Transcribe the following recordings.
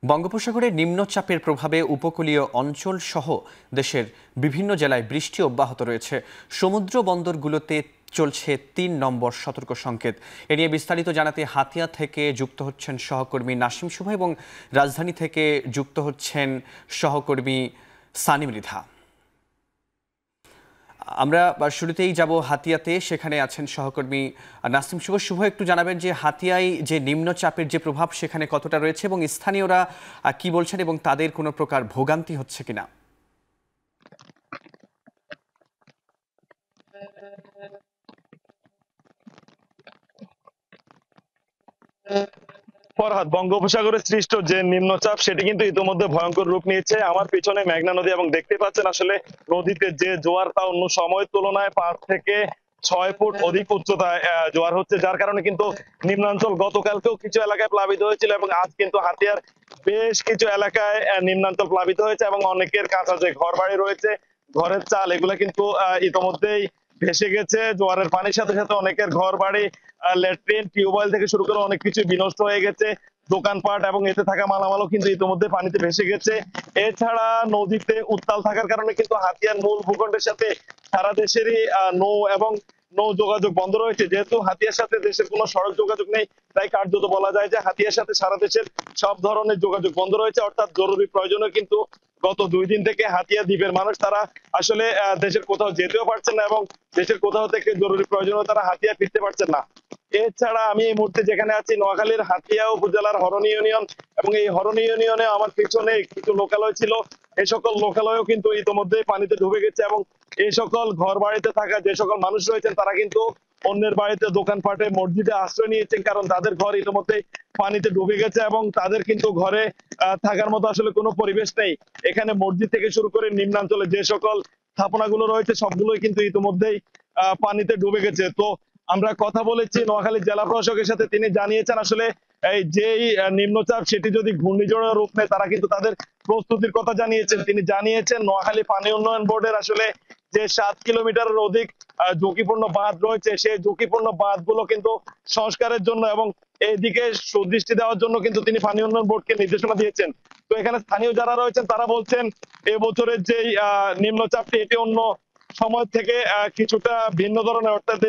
বঙ্গোপসাগরের নিম্নচাপের প্রভাবে উপকূলীয় অঞ্চল সহ দেশের বিভিন্ন জেলায় বৃষ্টি অব্যাহত রয়েছে। সমুদ্র বন্দরগুলোতে চলছে ৩ নম্বর সতর্ক সংকেত। এ নিয়ে বিস্তারিত জানাতে হাতিয়া থেকে যুক্ত হচ্ছেন সহকর্মী নাসিম শুভ এবং রাজধানী থেকে যুক্ত হচ্ছেন সহকর্মী সানি মৃধা। আমরা শুরুতেই যাব হাতিয়াতে, সেখানে আছেন সহকর্মী নাসিম শুভ। শুভ, একটু জানাবেন যে হাতিয়ায় যে নিম্নচাপের যে প্রভাব সেখানে কতটা রয়েছে এবং স্থানীয়রা কি বলছেন এবং তাদের কোনো প্রকার ভোগান্তি হচ্ছে কিনা। ফরহাদ, বঙ্গোপসাগরে সৃষ্ট যে নিম্নচাপ সেটি কিন্তু ইতিমধ্যে ভয়ঙ্কর রূপ নিয়েছে। আমার পিছনে মেঘনা নদী এবং দেখতে পাচ্ছেন আসলে নদীতে যে জোয়ার তা অন্য সময়ের তুলনায় ৫ থেকে ৬ ফুট অধিক উচ্চতায় জোয়ার হচ্ছে, যার কারণে কিন্তু নিম্নাঞ্চল গতকালকেও কিছু এলাকায় প্লাবিত হয়েছিল এবং আজ কিন্তু হাতিয়ার বেশ কিছু এলাকায় নিম্নাঞ্চল প্লাবিত হয়েছে এবং অনেকের কাছে যে ঘর বাড়ি রয়েছে, ঘরের চাল, এগুলা কিন্তু ইতিমধ্যেই ভেসে গেছে। জোয়ারের পানির সাথে সাথে অনেকের ঘর বাড়ি, ল্যাট্রিন, টিউবওয়েল থেকে শুরু করে অনেক কিছু বিনষ্ট হয়ে গেছে। দোকানপাট এবং এতে থাকা মালামালও কিন্তু ইতিমধ্যে পানিতে ভেসে গেছে। এছাড়া নদীতে উত্তাল থাকার কারণে কিন্তু হাতিয়ার মূল ভূখণ্ডের সাথে সারা দেশেরই নৌ যোগাযোগ বন্ধ রয়েছে। যেহেতু হাতিয়ার সাথে দেশের কোনো সড়ক যোগাযোগ নেই, তাই কার্যত বলা যায় যে হাতিয়ার সাথে সারা দেশের সব ধরনের যোগাযোগ বন্ধ রয়েছে। অর্থাৎ জরুরি প্রয়োজনে কিন্তু গত 2 দিন থেকে হাতিয়া দ্বীপের মানুষ তারা আসলে দেশের কোথাও যেতেও পারছেন না এবং দেশের কোথাও থেকে জরুরি প্রয়োজনে তারা হাতিয়া ফিরতে পারছেন না। এছাড়া আমি এই মুহূর্তে যেখানে আছি নোয়াখালীর হাতিয়া উপজেলার হরণী ইউনিয়ন, এবং এই হরণী ইউনিয়নে আমার পিছনে কিছু লোকালয় ছিল, এই সকল লোকালয়ও কিন্তু ইতিমধ্যে পানিতে ডুবে গেছে এবং এই সকল ঘর বাড়িতে থাকা যে সকল মানুষ রয়েছেন তারা কিন্তু অন্যের বাড়িতে, দোকানপাটে, মসজিদে আশ্রয় নিয়েছেন, কারণ তাদের ঘর ইতিমধ্যে পানিতে ডুবে গেছে এবং তাদের কিন্তু ঘরে থাকার মতো আসলে কোনো পরিবেশ নেই। এখানে মসজিদ থেকে শুরু করে নিম্নাঞ্চলে যে সকল স্থাপনাগুলো রয়েছে সবগুলোই কিন্তু ইতিমধ্যেই পানিতে ডুবে গেছে। তো আমরা কথা বলেছি নোয়াখালী জেলা প্রশাসকের সাথে, তিনি জানিয়েছেন আসলে এই যেই নিম্নচাপ সেটি যদি ঘূর্ণিঝড়ের রূপ নেয় তারা কিন্তু তাদের প্রস্তুতির কথা জানিয়েছেন। তিনি জানিয়েছেন নোয়াখালী পানি উন্নয়ন বোর্ডের আসলে যে 7 কিলোমিটারের অধিক ঝুঁকিপূর্ণ বাঁধ রয়েছে, সেই ঝুঁকিপূর্ণ বাঁধগুলো কিন্তু সংস্কারের জন্য এবং এইদিকে সুদৃষ্টি দেওয়ার জন্য কিন্তু তিনি পানি উন্নয়ন বোর্ডকে নির্দেশনা দিয়েছেন। তো এখানে স্থানীয় যারা রয়েছেন তারা বলছেন এবছরের যেই নিম্নচাপটি এটি অন্য সময় থেকে কিছুটা ভিন্ন ধরনের, অর্থাৎ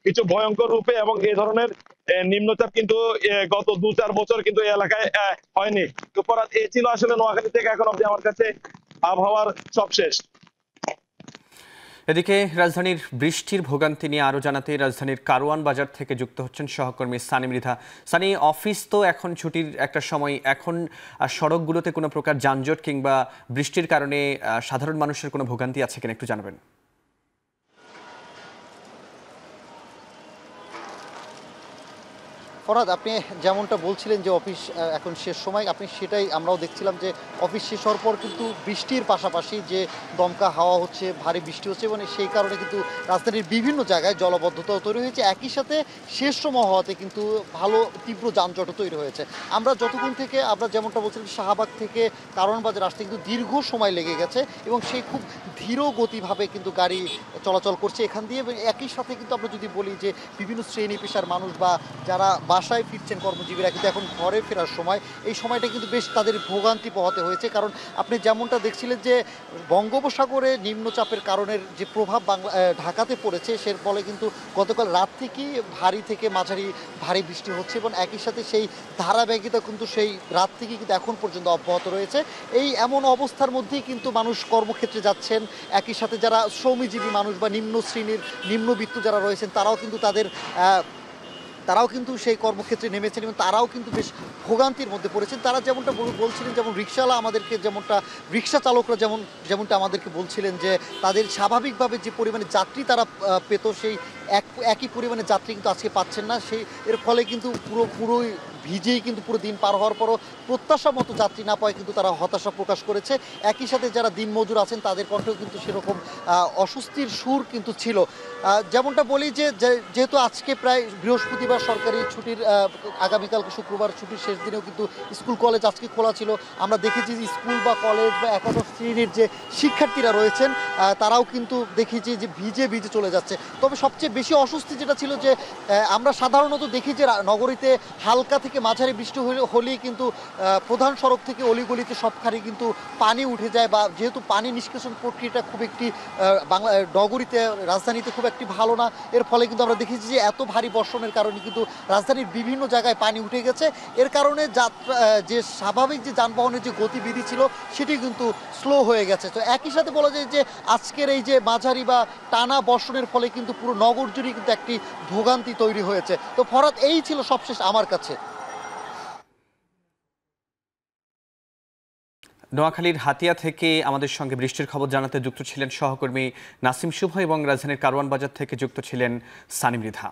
কিছু ভয়ঙ্কর রূপে, এবং এই ধরনের নিম্নচাপ কিন্তু গত 2-4 বছর কিন্তু এই এলাকায় হয়নি। তো এই ছিল আসলে নোয়াখালী থেকে এখন অব্দি আমার কাছে আবহাওয়ার সবশেষ। এদিকে রাজধানীর বৃষ্টির ভোগান্তি নিয়ে আরও জানাতে রাজধানীর কারওয়ান বাজার থেকে যুক্ত হচ্ছেন সহকর্মী সানি মৃধা। সানি, অফিস তো এখন ছুটির একটা সময়, এখন সড়কগুলোতে কোনো প্রকার যানজট কিংবা বৃষ্টির কারণে সাধারণ মানুষের কোনো ভোগান্তি আছে কিনা একটু জানাবেন। ফরহাদ, আপনি যেমনটা বলছিলেন যে অফিস এখন শেষ সময়, আপনি সেটাই আমরাও দেখছিলাম যে অফিস শেষ হওয়ার পর কিন্তু বৃষ্টির পাশাপাশি যে দমকা হাওয়া হচ্ছে, ভারী বৃষ্টি হচ্ছে, মানে সেই কারণে কিন্তু রাজধানীর বিভিন্ন জায়গায় জলবদ্ধতাও তৈরি হয়েছে। একই সাথে শেষ সময় হওয়াতে কিন্তু ভালো তীব্র যানজটও তৈরি হয়েছে। আমরা যতক্ষণ থেকে আমরা যেমনটা বলছিলাম শাহবাগ থেকে কারওয়ান বাজার আসতে কিন্তু দীর্ঘ সময় লেগে গেছে এবং সেই খুব ধীর গতিভাবে কিন্তু গাড়ি চলাচল করছে এখান দিয়ে। একই সাথে কিন্তু আমরা যদি বলি যে বিভিন্ন শ্রেণী পেশার মানুষ বা যারা বাসায় ফিরছেন কর্মজীবীরা কিন্তু এখন ঘরে ফেরার সময়, এই সময়টা কিন্তু বেশ তাদের ভোগান্তি পোহাতে হয়েছে। কারণ আপনি যেমনটা দেখছিলেন যে বঙ্গোপসাগরে নিম্নচাপের কারণের যে প্রভাব ঢাকাতে পড়েছে, সের ফলে কিন্তু গতকাল রাত থেকেই ভারী থেকে মাঝারি ভারী বৃষ্টি হচ্ছে এবং একই সাথে সেই ধারাবাহিকতা কিন্তু সেই রাত থেকেই কিন্তু এখন পর্যন্ত অব্যাহত রয়েছে। এই এমন অবস্থার মধ্যেই কিন্তু মানুষ কর্মক্ষেত্রে যাচ্ছেন। একই সাথে যারা শ্রমজীবী মানুষ বা নিম্ন শ্রেণীর নিম্নবিত্ত যারা রয়েছেন তারাও কিন্তু সেই কর্মক্ষেত্রে নেমেছেন এবং তারাও কিন্তু বেশ ভোগান্তির মধ্যে পড়েছেন। তারা যেমনটা বলছিলেন, যেমন রিক্সাওয়ালা আমাদেরকে রিক্সা চালকরা যেমনটা আমাদেরকে বলছিলেন যে তাদের স্বাভাবিকভাবে যে পরিমাণে যাত্রী তারা পেত, সেই একই পরিমাণে যাত্রী কিন্তু আজকে পাচ্ছেন না। এর ফলে কিন্তু পুরোই ভিজেই কিন্তু পুরো দিন পার হওয়ার পরও প্রত্যাশা মতো যাত্রী না পাওয়ায় কিন্তু তারা হতাশা প্রকাশ করেছে। একই সাথে যারা দিনমজুর আছেন তাদের কণ্ঠেও কিন্তু সেরকম অস্বস্তির সুর কিন্তু ছিল। যেমনটা বলি যে যেহেতু আজকে প্রায় বৃহস্পতিবার সরকারি ছুটির, আগামীকালকে শুক্রবার ছুটির শেষ দিনেও কিন্তু স্কুল কলেজ আজকে খোলা ছিল। আমরা দেখেছি যে স্কুল বা কলেজ বা একাদশ শ্রেণীর যে শিক্ষার্থীরা রয়েছেন তারাও কিন্তু দেখেছি যে ভিজে চলে যাচ্ছে। তবে সবচেয়ে বেশি অস্বস্তি যেটা ছিল যে আমরা সাধারণত দেখি যে নগরীতে হালকা থেকে থেকে মাঝারি বৃষ্টি হলেই কিন্তু প্রধান সড়ক থেকে অলিগলিতে সবখানে কিন্তু পানি উঠে যায়, বা যেহেতু পানি নিষ্কাশন প্রক্রিয়াটা খুব একটি নগরীতে রাজধানীতে খুব একটি ভালো না, এর ফলে কিন্তু আমরা দেখেছি যে এত ভারী বর্ষণের কারণে কিন্তু রাজধানীর বিভিন্ন জায়গায় পানি উঠে গেছে। এর কারণে যাত্রা যে স্বাভাবিক যে যানবাহনের যে গতিবিধি ছিল সেটি কিন্তু স্লো হয়ে গেছে। তো একই সাথে বলা যায় যে আজকের এই যে মাঝারি বা টানা বর্ষণের ফলে কিন্তু পুরো নগর জুড়ে কিন্তু একটি ভোগান্তি তৈরি হয়েছে। তো ফরাদ, এই ছিল সবশেষ আমার কাছে। নোয়াখালীর হাতিয়া থেকে আমাদের সঙ্গে বৃষ্টির খবর জানাতে যুক্ত ছিলেন সহকর্মী নাসিম শুভ এবং রাজধানীর কারওয়ান বাজার থেকে যুক্ত ছিলেন সানি মৃধা।